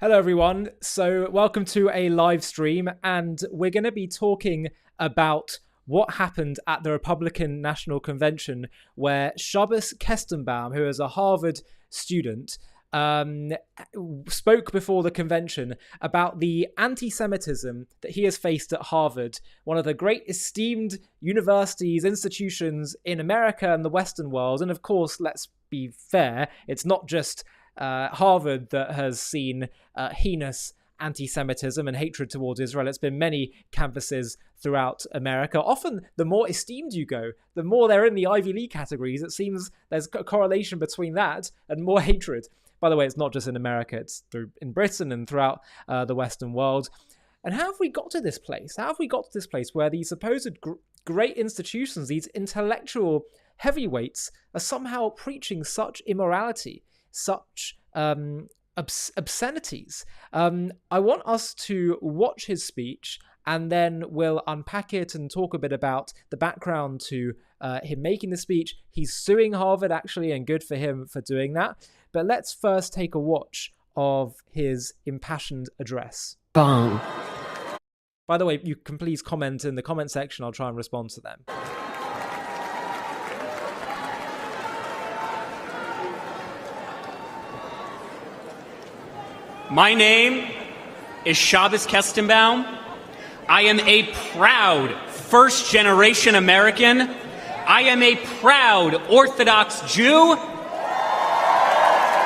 Hello, everyone. So welcome to a live stream, and we're going to be talking about what happened at the Republican National Convention, where Shabbos Kestenbaum, who is a Harvard student, spoke before the convention about the anti-Semitism that he has faced at Harvard, one of the great esteemed universities, institutions in America and the Western world. And of course, let's be fair, it's not just Harvard that has seen heinous anti-Semitism and hatred towards Israel. It's been many campuses throughout America. Often, the more esteemed you go, the more they're in the Ivy League categories. It seems there's a correlation between that and more hatred. By the way, it's not just in America. It's in Britain and throughout the Western world. And how have we got to this place? How have we got to this place where these supposed great institutions, these intellectual heavyweights, are somehow preaching such immorality, such obscenities? I want us to watch his speech, and then we'll unpack it and talk a bit about the background to him making the speech. He's suing Harvard, actually, and good for him for doing that. But let's first take a watch of his impassioned address. Bong. By the way, you can please comment in the comment section. I'll try and respond to them. My name is Shabbos Kestenbaum. I am a proud first-generation American. I am a proud Orthodox Jew.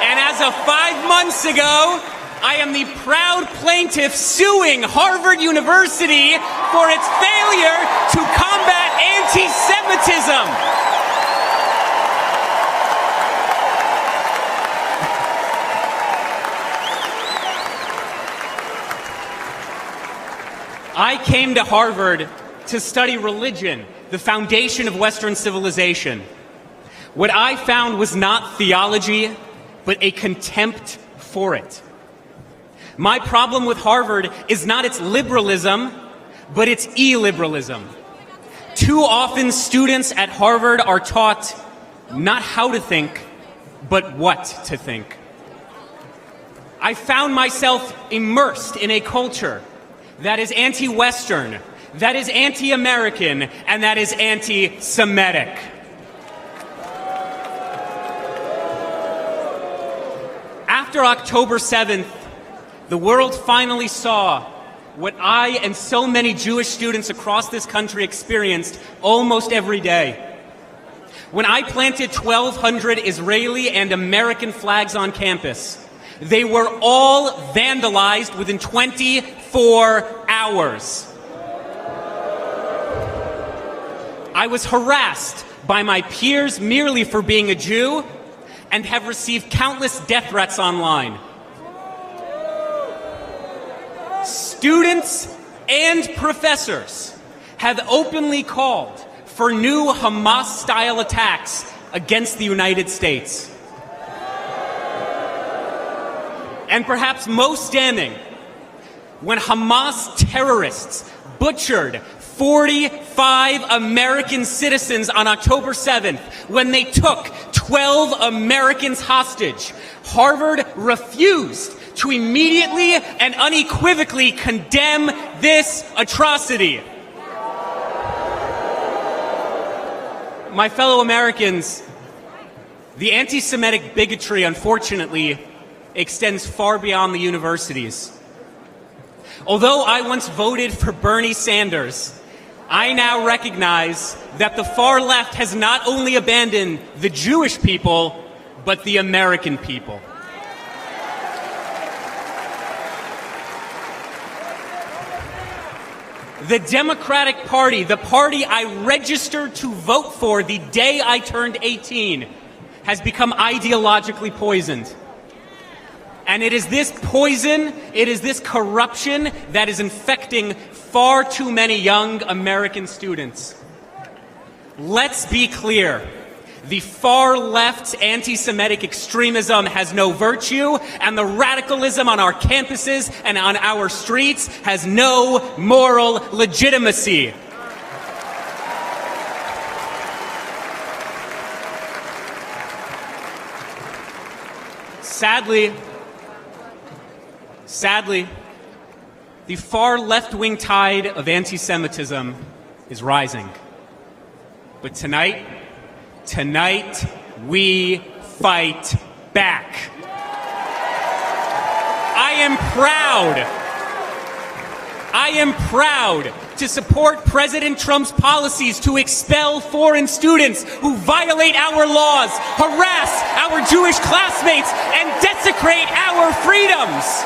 And as of 5 months ago, I am the proud plaintiff suing Harvard University for its failure to combat anti-Semitism. I came to Harvard to study religion, the foundation of Western civilization. What I found was not theology, but a contempt for it. My problem with Harvard is not its liberalism, but its illiberalism. Too often, students at Harvard are taught not how to think, but what to think. I found myself immersed in a culture that is anti-Western, that is anti-American, and that is anti-Semitic. After October 7th, the world finally saw what I and so many Jewish students across this country experienced almost every day. When I planted 1,200 Israeli and American flags on campus, they were all vandalized within 24 hours. I was harassed by my peers merely for being a Jew and have received countless death threats online. Students and professors have openly called for new Hamas-style attacks against the United States. And perhaps most damning, when Hamas terrorists butchered 45 American citizens on October 7th, when they took 12 Americans hostage, Harvard refused to immediately and unequivocally condemn this atrocity. My fellow Americans, the anti-Semitic bigotry, unfortunately, extends far beyond the universities. Although I once voted for Bernie Sanders, I now recognize that the far left has not only abandoned the Jewish people, but the American people. The Democratic Party, the party I registered to vote for the day I turned 18, has become ideologically poisoned. And it is this poison, it is this corruption that is infecting far too many young American students. Let's be clear. The far left's anti-Semitic extremism has no virtue, and the radicalism on our campuses and on our streets has no moral legitimacy. Sadly, the far left-wing tide of anti-Semitism is rising. But tonight, we fight back. I am proud to support President Trump's policies to expel foreign students who violate our laws, harass our Jewish classmates, and desecrate our freedoms.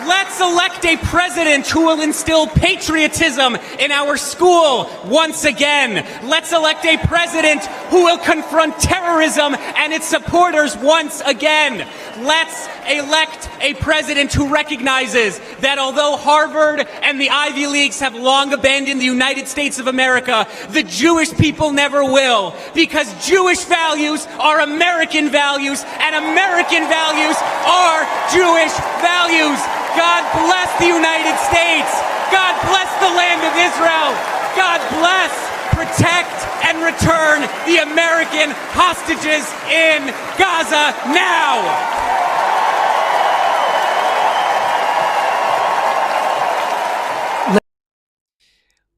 Let's elect a president who will instill patriotism in our school once again. Let's elect a president who will confront terrorism and its supporters once again. Let's elect a president who recognizes that although Harvard and the Ivy Leagues have long abandoned the United States of America, the Jewish people never will, because Jewish values are American values, and American values are Jewish values. God bless the United States. God bless the land of Israel. God bless, protect, and return the American hostages in Gaza now.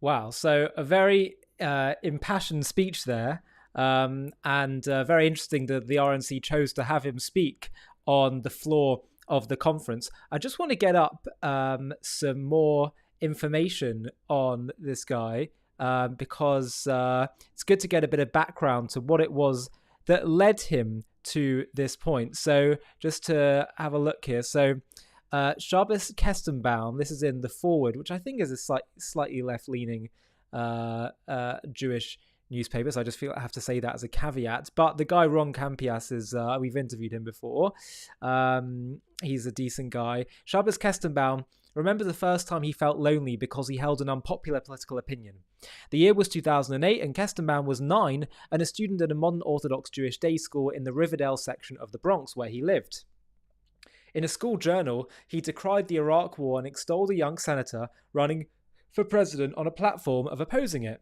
Wow, so a very impassioned speech there, and very interesting that the RNC chose to have him speak on the floor of the conference. I just want to get up some more information on this guy because it's good to get a bit of background to what it was that led him to this point. So just to have a look here. So Shabbos Kestenbaum, this is in the forward, which I think is a slightly left-leaning Jewish newspaper, so I just feel I have to say that as a caveat. But the guy Ron Campias is, we've interviewed him before. He's a decent guy. Shabbos Kestenbaum remembers the first time he felt lonely because he held an unpopular political opinion. The year was 2008, and Kestenbaum was 9 and a student at a modern Orthodox Jewish day school in the Riverdale section of the Bronx where he lived. In a school journal, he decried the Iraq War and extolled a young senator running for president on a platform of opposing it.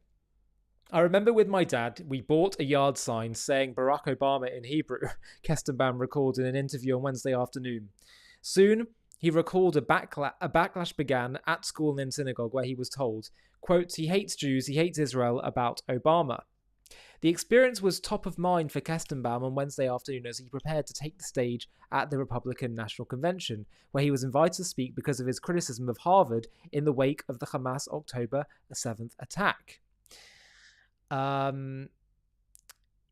I remember with my dad, we bought a yard sign saying Barack Obama in Hebrew, Kestenbaum recalled in an interview on Wednesday afternoon. Soon, he recalled a backlash began at school and in synagogue where he was told, quote, he hates Jews, he hates Israel about Obama. The experience was top of mind for Kestenbaum on Wednesday afternoon as he prepared to take the stage at the Republican National Convention, where he was invited to speak because of his criticism of Harvard in the wake of the Hamas October 7th attack.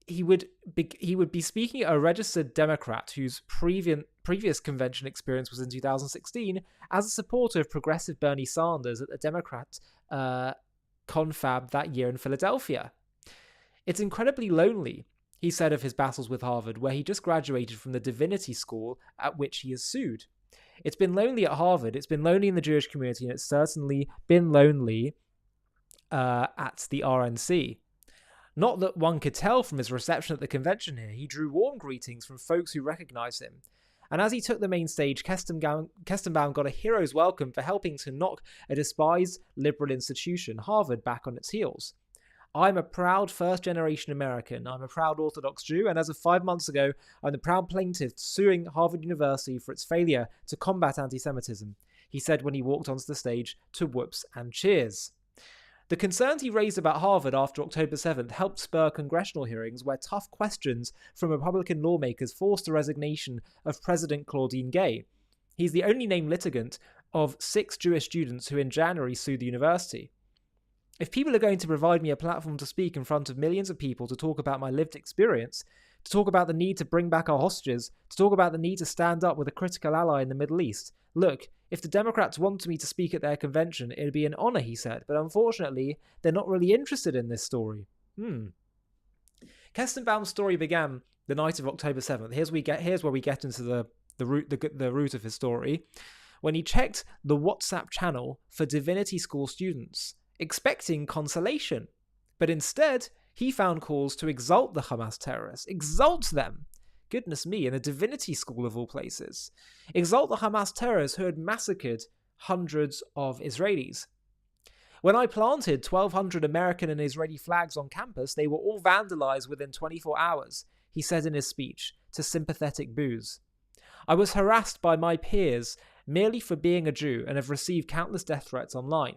He would be speaking at a registered Democrat whose previous convention experience was in 2016 as a supporter of progressive Bernie Sanders at the Democrat confab that year in Philadelphia. It's incredibly lonely, he said of his battles with Harvard, where he just graduated from the divinity school at which he is sued. It's been lonely at Harvard, it's been lonely in the Jewish community, and it's certainly been lonely at the RNC. Not that one could tell from his reception at the convention here, he drew warm greetings from folks who recognized him. And as he took the main stage, Kestenbaum got a hero's welcome for helping to knock a despised liberal institution, Harvard, back on its heels. I'm a proud first-generation American. I'm a proud Orthodox Jew, and as of 5 months ago, I'm the proud plaintiff suing Harvard University for its failure to combat anti-Semitism, he said when he walked onto the stage to whoops and cheers. The concerns he raised about Harvard after October 7th helped spur congressional hearings where tough questions from Republican lawmakers forced the resignation of President Claudine Gay. He's the only named litigant of 6 Jewish students who in January sued the university. If people are going to provide me a platform to speak in front of millions of people to talk about my lived experience, to talk about the need to bring back our hostages, to talk about the need to stand up with a critical ally in the Middle East, look, if the Democrats wanted me to speak at their convention, it'd be an honor, he said, but unfortunately, they're not really interested in this story. Kestenbaum's story began the night of October 7th. Here's where we get into the root of his story. When he checked the WhatsApp channel for divinity school students, expecting consolation. But instead, he found calls to exalt the Hamas terrorists. Exalt them! Goodness me, in a divinity school of all places. Exalt the Hamas terrorists who had massacred hundreds of Israelis. When I planted 1,200 American and Israeli flags on campus, they were all vandalized within 24 hours, he said in his speech to sympathetic boos. I was harassed by my peers merely for being a Jew and have received countless death threats online.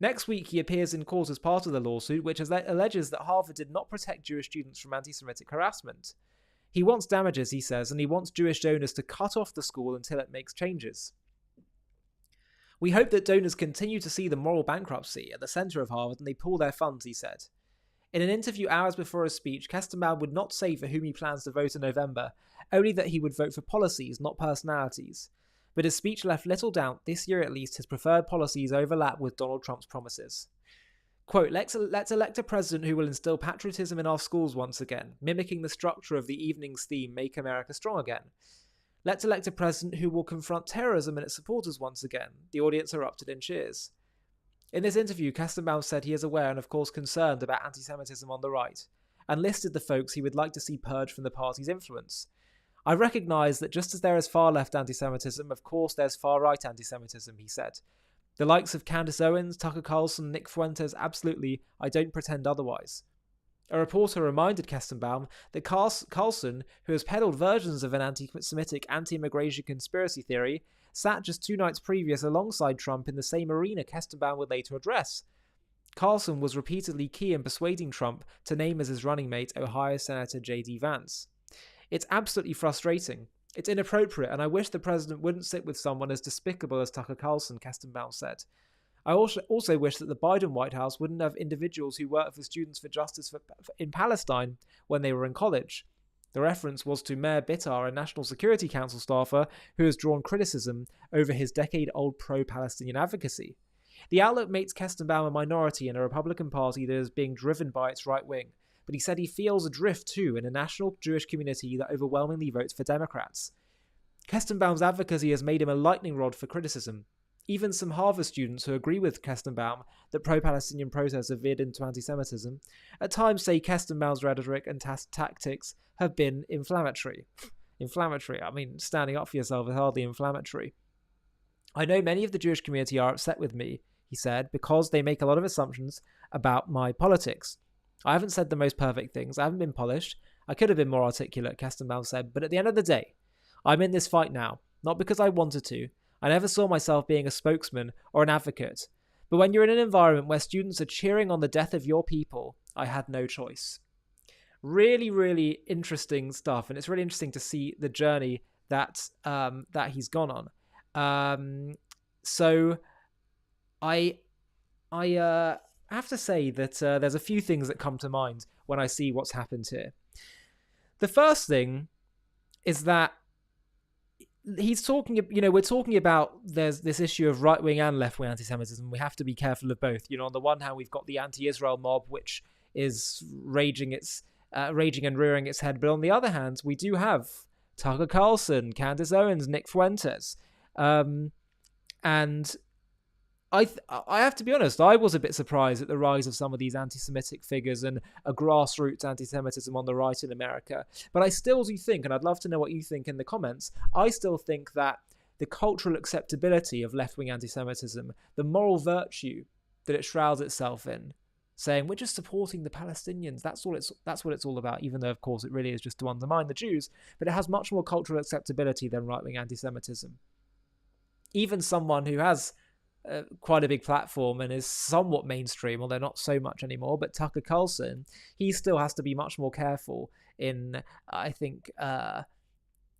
Next week, he appears in court as part of the lawsuit, which alleges that Harvard did not protect Jewish students from anti-Semitic harassment. He wants damages, he says, and he wants Jewish donors to cut off the school until it makes changes. We hope that donors continue to see the moral bankruptcy at the centre of Harvard and they pull their funds, he said. In an interview hours before his speech, Kestenbaum would not say for whom he plans to vote in November, only that he would vote for policies, not personalities. But his speech left little doubt, this year at least, his preferred policies overlap with Donald Trump's promises. Quote, let's elect a president who will instill patriotism in our schools once again, mimicking the structure of the evening's theme, Make America Strong Again. Let's elect a president who will confront terrorism and its supporters once again. The audience erupted in cheers. In this interview, Kestenbaum said he is aware and of course concerned about anti-Semitism on the right, and listed the folks he would like to see purged from the party's influence. I recognise that just as there is far-left anti-Semitism, of course there's far-right anti-Semitism, he said. The likes of Candace Owens, Tucker Carlson, Nick Fuentes, absolutely, I don't pretend otherwise. A reporter reminded Kestenbaum that Carlson, who has peddled versions of an anti-Semitic, anti-immigration conspiracy theory, sat just 2 nights previous alongside Trump in the same arena Kestenbaum would later address. Carlson was repeatedly key in persuading Trump to name as his running mate Ohio Senator J.D. Vance. It's absolutely frustrating. It's inappropriate, and I wish the president wouldn't sit with someone as despicable as Tucker Carlson, Kestenbaum said. I also wish that the Biden White House wouldn't have individuals who work for Students for Justice in Palestine when they were in college. The reference was to Mayor Bitar, a National Security Council staffer who has drawn criticism over his decade-old pro-Palestinian advocacy. The outlook makes Kestenbaum a minority in a Republican Party that is being driven by its right wing, but he said he feels adrift too in a national Jewish community that overwhelmingly votes for Democrats. Kestenbaum's advocacy has made him a lightning rod for criticism. Even some Harvard students who agree with Kestenbaum that pro-Palestinian protests have veered into anti-Semitism at times say Kestenbaum's rhetoric and tactics have been inflammatory. Inflammatory? I mean, standing up for yourself is hardly inflammatory. I know many of the Jewish community are upset with me, he said, because they make a lot of assumptions about my politics. I haven't said the most perfect things. I haven't been polished. I could have been more articulate, Kestenbaum said, but at the end of the day, I'm in this fight now, not because I wanted to. I never saw myself being a spokesman or an advocate. But when you're in an environment where students are cheering on the death of your people, I had no choice. Really, really interesting stuff. And it's really interesting to see the journey that he's gone on. So I have to say that there's a few things that come to mind when I see what's happened here. The first thing is that he's talking, we're talking about there's this issue of right-wing and left-wing anti-Semitism. We have to be careful of both. On the one hand, we've got the anti-Israel mob, which is raging and rearing its head. But on the other hand, we do have Tucker Carlson, Candace Owens, Nick Fuentes. And I have to be honest, I was a bit surprised at the rise of some of these anti-Semitic figures and a grassroots anti-Semitism on the right in America. But I still do think, and I'd love to know what you think in the comments, I still think that the cultural acceptability of left-wing anti-Semitism, the moral virtue that it shrouds itself in, saying we're just supporting the Palestinians, that's what it's all about, even though, of course, it really is just to undermine the Jews, but it has much more cultural acceptability than right-wing anti-Semitism. Even someone who has quite a big platform and is somewhat mainstream, although not so much anymore, but Tucker Carlson, he still has to be much more careful in, I think,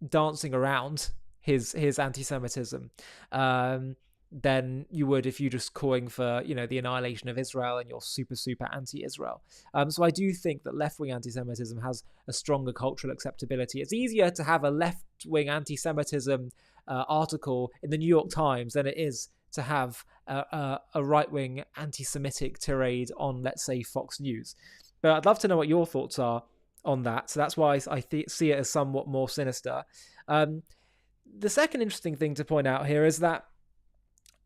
dancing around his anti-Semitism than you would if you just calling for, the annihilation of Israel and you're super anti-Israel. So I do think that left-wing anti-Semitism has a stronger cultural acceptability. It's easier to have a left-wing anti-Semitism article in the New York Times than it is to have a right-wing anti-Semitic tirade on, let's say, Fox News. But I'd love to know what your thoughts are on that. So that's why I see it as somewhat more sinister. The second interesting thing to point out here is that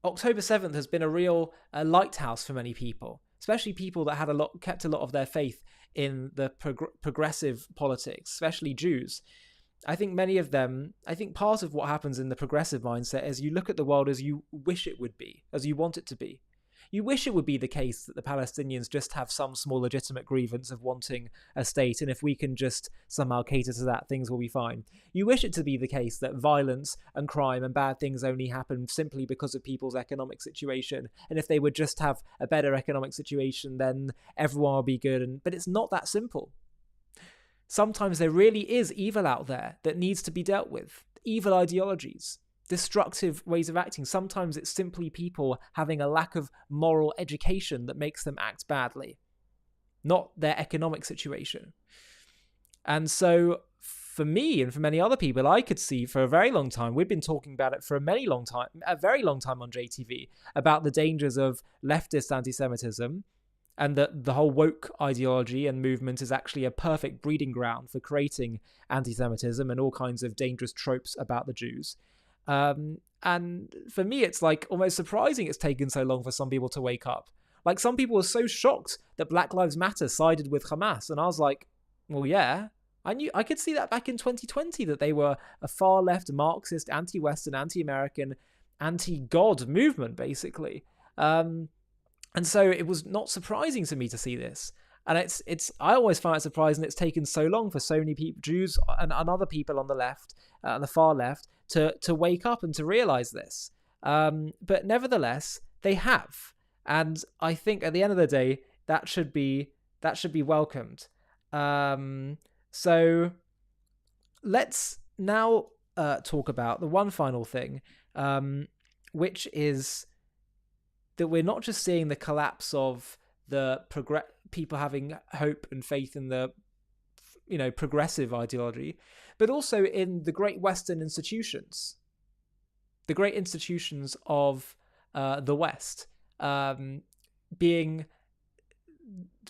October 7th has been a real lighthouse for many people, especially people that had kept a lot of their faith in the progressive politics, especially Jews. I think many of them, part of what happens in the progressive mindset is you look at the world as you wish it would be, as you want it to be. You wish it would be the case that the Palestinians just have some small legitimate grievance of wanting a state, and if we can just somehow cater to that, things will be fine. You wish it to be the case that violence and crime and bad things only happen simply because of people's economic situation, and if they would just have a better economic situation, then everyone will be good. But it's not that simple. Sometimes there really is evil out there that needs to be dealt with. Evil ideologies, destructive ways of acting. Sometimes it's simply people having a lack of moral education that makes them act badly, not their economic situation. And so for me and for many other people, I could see for a very long time, we've been talking about it for a very long time on JTV, about the dangers of leftist anti-Semitism, and that the whole woke ideology and movement is actually a perfect breeding ground for creating anti-Semitism and all kinds of dangerous tropes about the Jews. And for me, it's like almost surprising it's taken so long for some people to wake up. Like, some people were so shocked that Black Lives Matter sided with Hamas, and I was like, well, yeah, I could see that back in 2020, that they were a far left, Marxist, anti-Western, anti-American, anti-God movement, basically. And so it was not surprising to me to see this. And I always find it surprising it's taken so long for so many people, Jews and other people on the left, on the far left, to wake up and to realize this. But nevertheless, they have. And I think at the end of the day, that should be welcomed. So let's now talk about the one final thing, which is that we're not just seeing the collapse of the people having hope and faith in the progressive ideology, but also in the great Western institutions, the great institutions of the West, being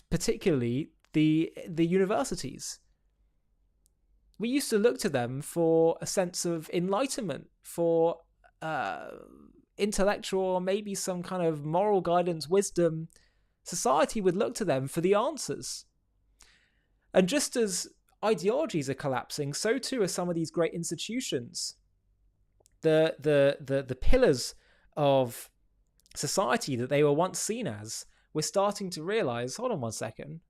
particularly the universities. We used to look to them for a sense of enlightenment, for intellectual or maybe some kind of moral guidance, wisdom. Society would look to them for the answers. And just as ideologies are collapsing, so too are some of these great institutions. The pillars of society that they were once seen as, we're starting to realize, hold on one second,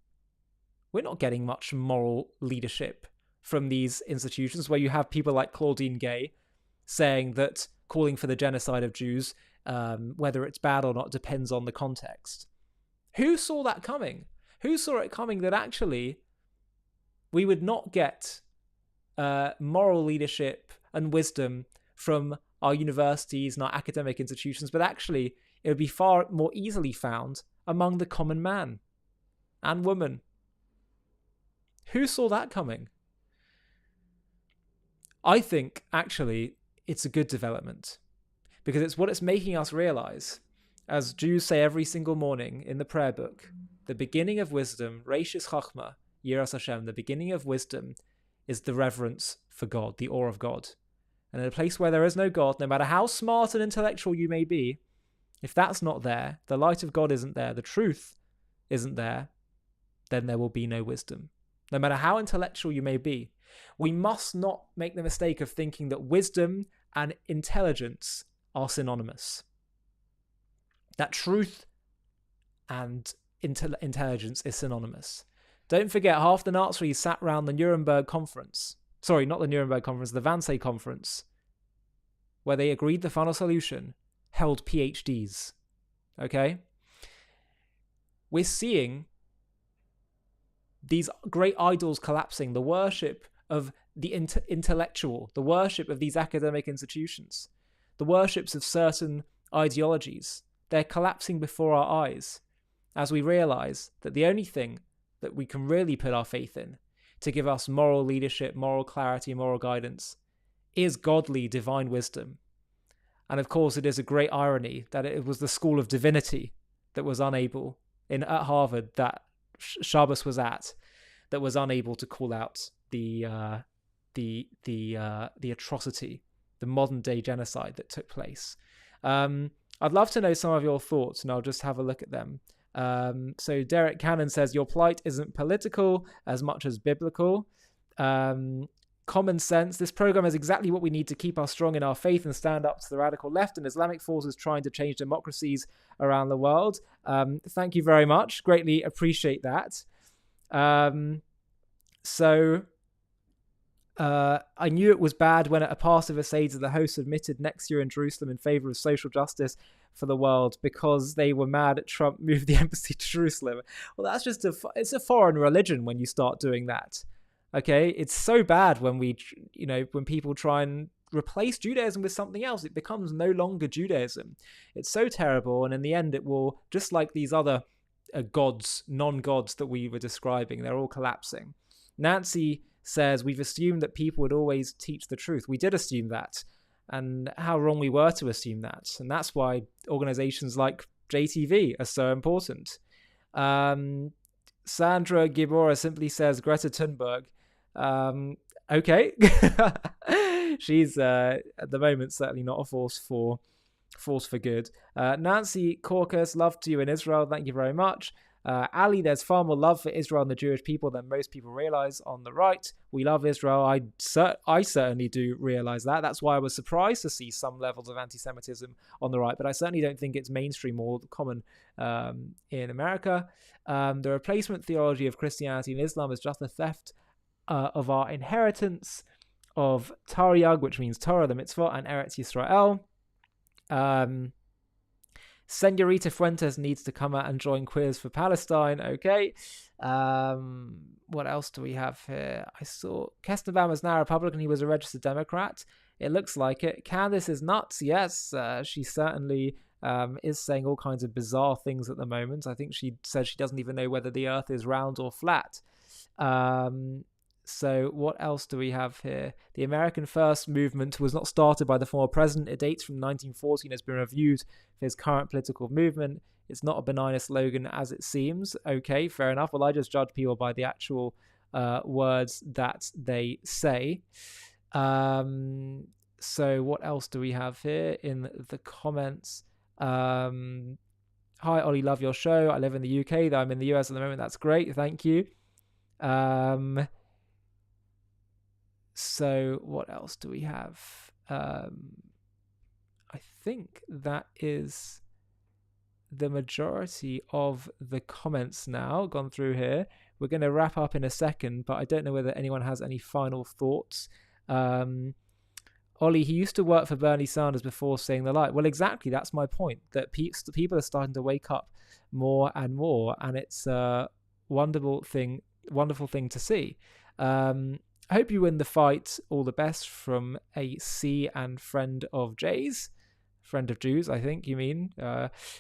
we're not getting much moral leadership from these institutions, where you have people like Claudine Gay saying that calling for the genocide of Jews, whether it's bad or not, depends on the context. Who saw that coming? Who saw it coming that actually we would not get moral leadership and wisdom from our universities and our academic institutions, but actually it would be far more easily found among the common man and woman? Who saw that coming? I think actually it's a good development, because it's what it's making us realize. As Jews say every single morning in the prayer book, the beginning of wisdom, Reishis Chachma, Yiras Hashem, the beginning of wisdom is the reverence for God, the awe of God. And in a place where there is no God, no matter how smart and intellectual you may be, if that's not there, the light of God isn't there, the truth isn't there, then there will be no wisdom. No matter how intellectual you may be, we must not make the mistake of thinking that wisdom and intelligence are synonymous. That truth and intelligence is synonymous. Don't forget, half the Nazis sat around the Nuremberg conference. Sorry, not the Nuremberg conference, the Wannsee conference, where they agreed the final solution, held PhDs. Okay? We're seeing these great idols collapsing, the worship of the intellectual, the worship of these academic institutions, the worships of certain ideologies. They're collapsing before our eyes as we realize that the only thing that we can really put our faith in to give us moral leadership, moral clarity, moral guidance is godly divine wisdom. And of course, it is a great irony that it was the School of Divinity that was unable, at Harvard, that Shabbos was at, that was unable to call out the atrocity, the modern day genocide that took place. I'd love to know some of your thoughts, and I'll just have a look at them. So Derek Cannon says, your plight isn't political as much as biblical. common sense. This program is exactly what we need to keep us strong in our faith and stand up to the radical left and Islamic forces trying to change democracies around the world. Thank you very much. Greatly appreciate that. I knew it was bad when at a pastor of Seder the host admitted next year in Jerusalem in favor of social justice for the world because they were mad at Trump moved the embassy to Jerusalem. Well, that's just it's a foreign religion when you start doing that. Okay, it's so bad when when people try and replace Judaism with something else. It becomes no longer Judaism. It's so terrible, and in the end, it will, just like these other gods, non-gods that we were describing, they're all collapsing. Nancy says, we've assumed that people would always teach the truth. We did assume that, and how wrong we were to assume that. And that's why organizations like JTV are so important. Sandra Gibora simply says, Greta Thunberg. Okay. She's at the moment certainly not a force for good. Nancy Corcus, love to you in Israel. Thank you very much. Ali, there's far more love for Israel and the Jewish people than most people realize on the right. We love Israel. I certainly do realize that. That's why I was surprised to see some levels of anti-Semitism on the right, but I certainly don't think it's mainstream or common in America. The replacement theology of Christianity and Islam is just a theft of our inheritance of Taryag, which means Torah, the mitzvah, and Eretz Yisrael. Senorita Fuentes needs to come out and join Queers for Palestine. Okay. What else do we have here? I saw Kestenbaum is now a Republican. He was a registered Democrat. It looks like it. Candace is nuts. Yes, she certainly is saying all kinds of bizarre things at the moment. I think she said she doesn't even know whether the earth is round or flat. So what else do we have here? The American First movement was not started by the former president. It dates from 1940 and has been reviewed for his current political movement. It's not a benign slogan as it seems. Okay, fair enough. Well, I just judge people by the actual words that they say. So what else do we have here in the comments? Hi, Ollie, love your show. I live in the UK, though I'm in the US at the moment. That's great. Thank you. So what else do we have? I think that is the majority of the comments now gone through here. We're going to wrap up in a second, but I don't know whether anyone has any final thoughts. Ollie, he used to work for Bernie Sanders before seeing the light. Well, exactly. That's my point, that people are starting to wake up more and more, and it's a wonderful thing to see. I hope you win the fight. All the best from a C and friend of J's. Friend of Jews, I think you mean.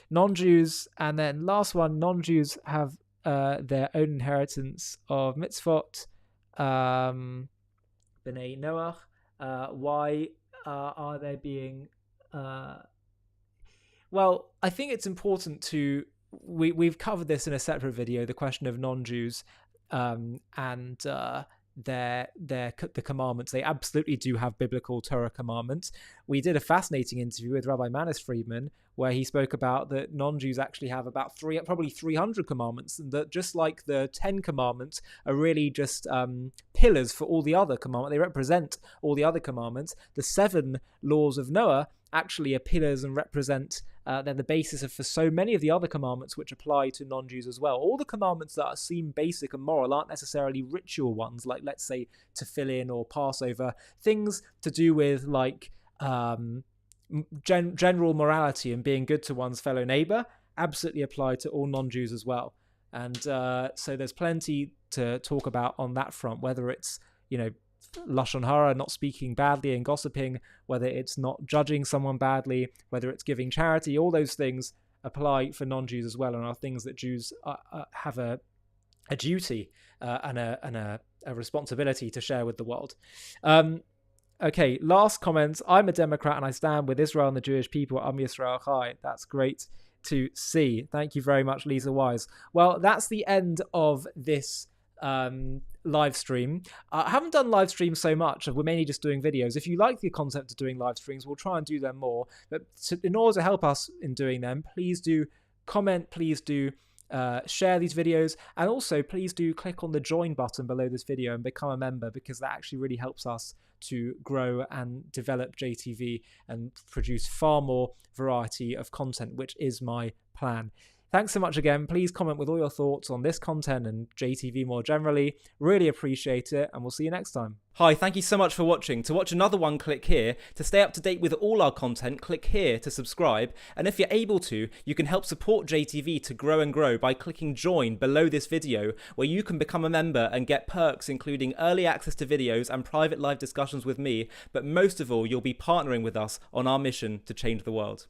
Non-Jews. And then last one, non-Jews have their own inheritance of mitzvot. B'nai Noach. Why are they being... Well, I think it's important to... We've covered this in a separate video, the question of non-Jews and... the commandments. They absolutely do have biblical Torah commandments. We did a fascinating interview with Rabbi Manis Friedman where he spoke about that non-Jews actually have about probably 300 commandments, and that just like the 10 commandments are really just pillars for all the other commandments. They represent all the other commandments. The 7 laws of Noah actually are pillars and represent they're the basis for so many of the other commandments which apply to non-Jews as well. All the commandments that seem basic and moral aren't necessarily ritual ones, like let's say tefillin or Passover. Things to do with like general morality and being good to one's fellow neighbor absolutely apply to all non-Jews as well. And so there's plenty to talk about on that front, whether it's, Lashon Hara, not speaking badly and gossiping, whether it's not judging someone badly, whether it's giving charity. All those things apply for non-Jews as well, and are things that Jews have a duty and a responsibility to share with the world. Okay, last comment. I'm a Democrat and I stand with Israel and the Jewish people. Am Yisrael Chai. That's great to see. Thank you very much, Lisa Wise. Well, that's the end of this live stream. I haven't done live streams so much. We're mainly just doing videos. If you like the concept of doing live streams, we'll try and do them more. But in order to help us in doing them, please do comment, please do share these videos, and also please do click on the join button below this video and become a member, because that actually really helps us to grow and develop JTV and produce far more variety of content, which is my plan. Thanks so much again. Please comment with all your thoughts on this content and JTV more generally. Really appreciate it, and we'll see you next time. Hi, thank you so much for watching. To watch another one, click here. To stay up to date with all our content, click here to subscribe. And if you're able to, you can help support JTV to grow and grow by clicking join below this video, where you can become a member and get perks including early access to videos and private live discussions with me. But most of all, you'll be partnering with us on our mission to change the world.